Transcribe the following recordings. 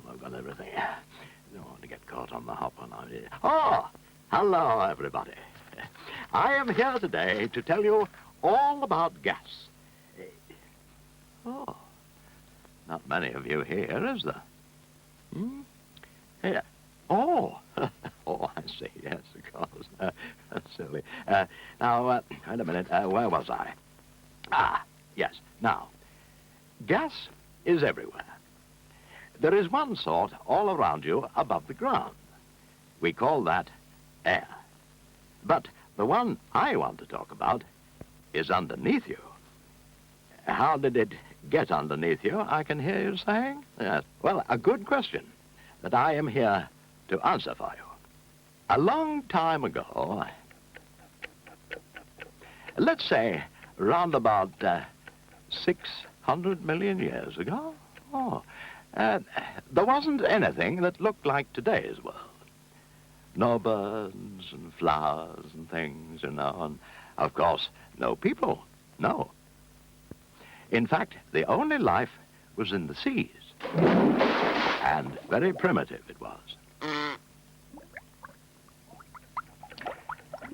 I've got everything. Don't want to get caught on the hop when I'm here. Oh, hello, everybody. I am here today to tell you all about gas. Oh, not many of you here, is there? Here. Oh, oh, I see. Yes, of course. That's silly. Now, wait a minute. Where was I? Ah, yes. Now, gas is everywhere. There is one sort all around you above the ground. We call that air. But the one I want to talk about is underneath you. How did it get underneath you, I can hear you saying? Yes. Well, a good question that I am here to answer for you. A long time ago, let's say round about 600 million years ago, there wasn't anything that looked like today's world. No birds and flowers and things, and of course, no people, no. In fact, the only life was in the seas, and very primitive it was.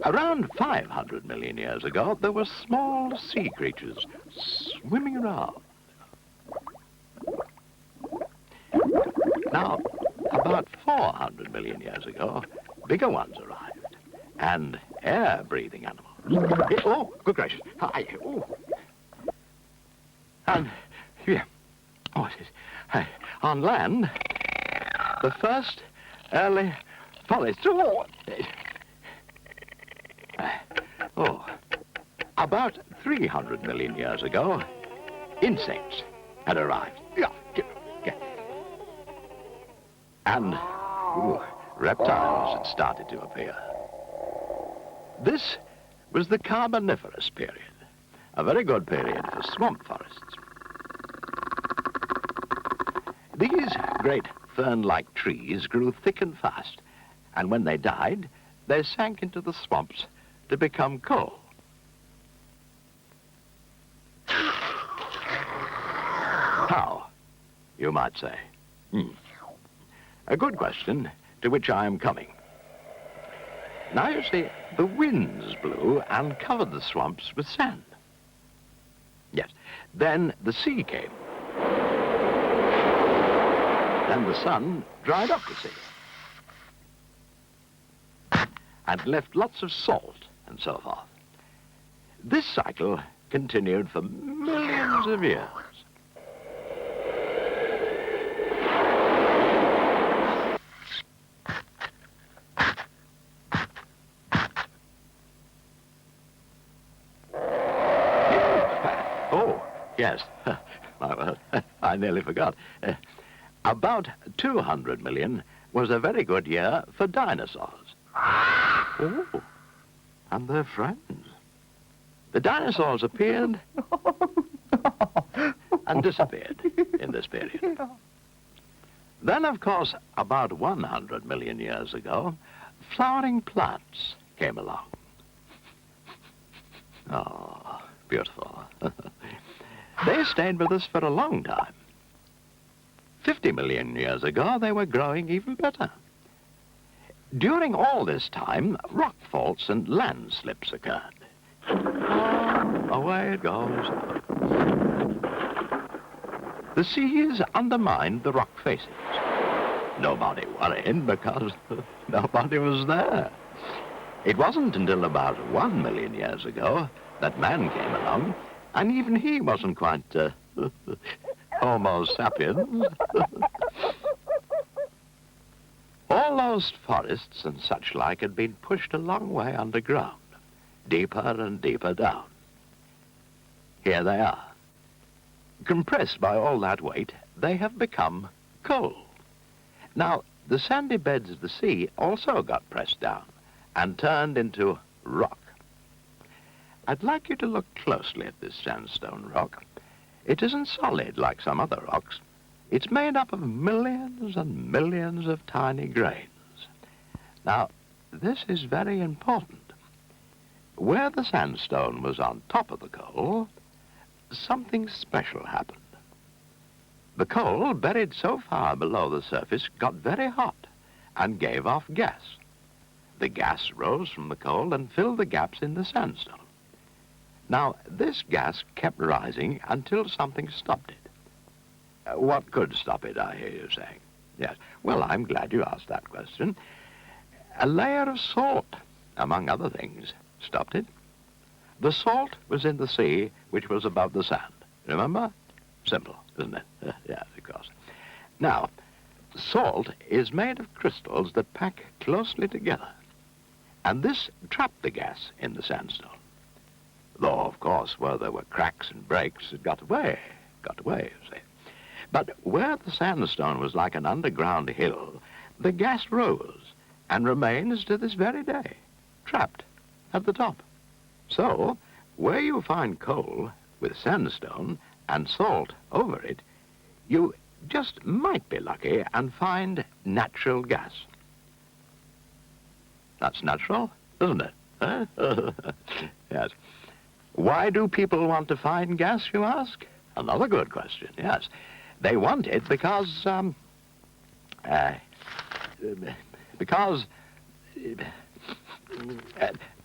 Around 500 million years ago, there were small sea creatures swimming around. Now, about 400 million years ago, bigger ones arrived, and air-breathing animals. Oh, good gracious. Hi. Oh. And, yeah, on land, the first early forests. About 300 million years ago, insects had arrived. Yeah. And reptiles had started to appear. This was the Carboniferous Period, a very good period for swamp forests. These great fern-like trees grew thick and fast, and when they died, they sank into the swamps to become coal. How, you might say? A good question to which I am coming. Now, you see, the winds blew and covered the swamps with sand. Yes. Then the sea came. Then the sun dried up the sea and left lots of salt and so forth. This cycle continued for millions of years. Oh, yes. I nearly forgot. About 200 million was a very good year for dinosaurs. Oh, and their friends. The dinosaurs appeared and disappeared in this period. Then, of course, about 100 million years ago, flowering plants came along. Oh, beautiful. They stayed with us for a long time. 50 million years ago, they were growing even better. During all this time, rock faults and landslips occurred. Away it goes. The seas undermined the rock faces. Nobody worried because nobody was there. It wasn't until about 1 million years ago that man came along, and even he wasn't quite Homo sapiens. All those forests and such like had been pushed a long way underground, deeper and deeper down. Here they are. Compressed by all that weight, they have become coal. Now, the sandy beds of the sea also got pressed down and turned into rock. I'd like you to look closely at this sandstone rock. It isn't solid like some other rocks. It's made up of millions and millions of tiny grains. Now, this is very important. Where the sandstone was on top of the coal, something special happened. The coal, buried so far below the surface, got very hot and gave off gas. The gas rose from the coal and filled the gaps in the sandstone. Now, this gas kept rising until something stopped it. What could stop it, I hear you saying? Yes. Well, I'm glad you asked that question. A layer of salt, among other things, stopped it. The salt was in the sea, which was above the sand. Remember? Simple, isn't it? Yes, of course. Now, salt is made of crystals that pack closely together, and this trapped the gas in the sandstone. Though, of course, where there were cracks and breaks, it got away, you see. But where the sandstone was like an underground hill, the gas rose and remains to this very day, trapped at the top. So, where you find coal with sandstone and salt over it, you just might be lucky and find natural gas. That's natural, isn't it? Huh? Yes. Why do people want to find gas, you ask? Another good question, yes. They want it because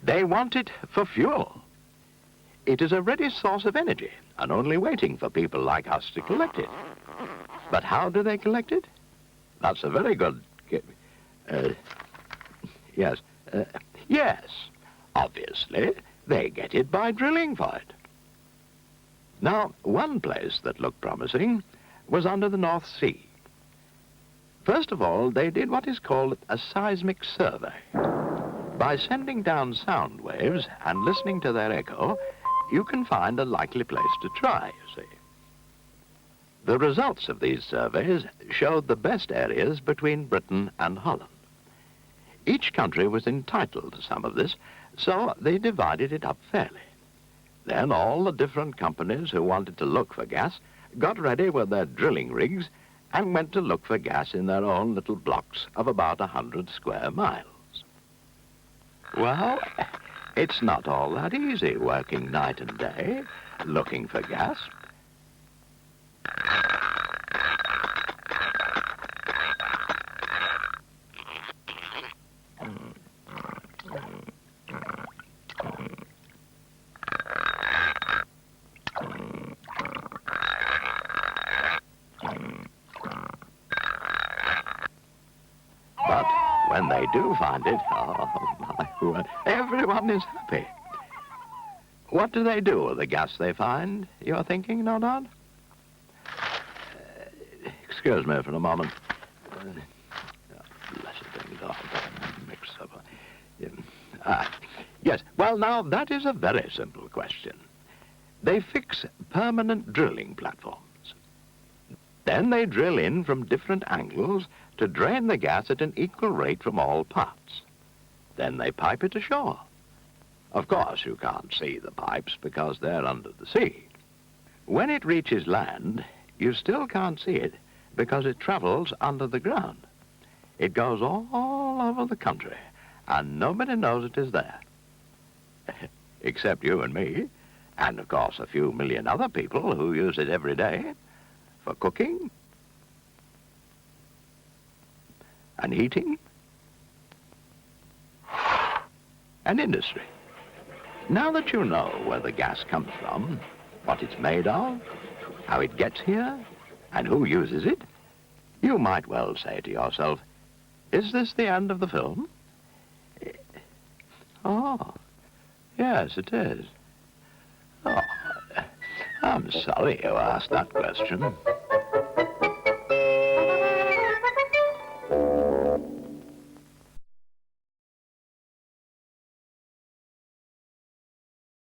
they want it for fuel. It is a ready source of energy and only waiting for people like us to collect it. But how do they collect it? That's a very good... yes. Yes, obviously, they get it by drilling for it. Now, one place that looked promising was under the North Sea. First of all, they did what is called a seismic survey. By sending down sound waves and listening to their echo, you can find a likely place to try, you see. The results of these surveys showed the best areas between Britain and Holland. Each country was entitled to some of this, so they divided it up fairly. Then all the different companies who wanted to look for gas got ready with their drilling rigs and went to look for gas in their own little blocks of about 100 square miles. Well, it's not all that easy working night and day, looking for gas. But when they do find it, oh my word, everyone is happy. What do they do with the gas they find, you're thinking, no doubt? Excuse me for a moment. Blessed things are mixed up. Yes, well, now, that is a very simple question. They fix permanent drilling platforms. Then they drill in from different angles to drain the gas at an equal rate from all parts. Then they pipe it ashore. Of course, you can't see the pipes because they're under the sea. When it reaches land, you still can't see it because it travels under the ground. It goes all over the country, and nobody knows it is there. Except you and me, and of course a few million other people who use it every day for cooking and heating and industry. Now that you know where the gas comes from, what it's made of, how it gets here, and who uses it, you might well say to yourself, is this the end of the film? Oh, yes, it is. Oh, I'm sorry you asked that question.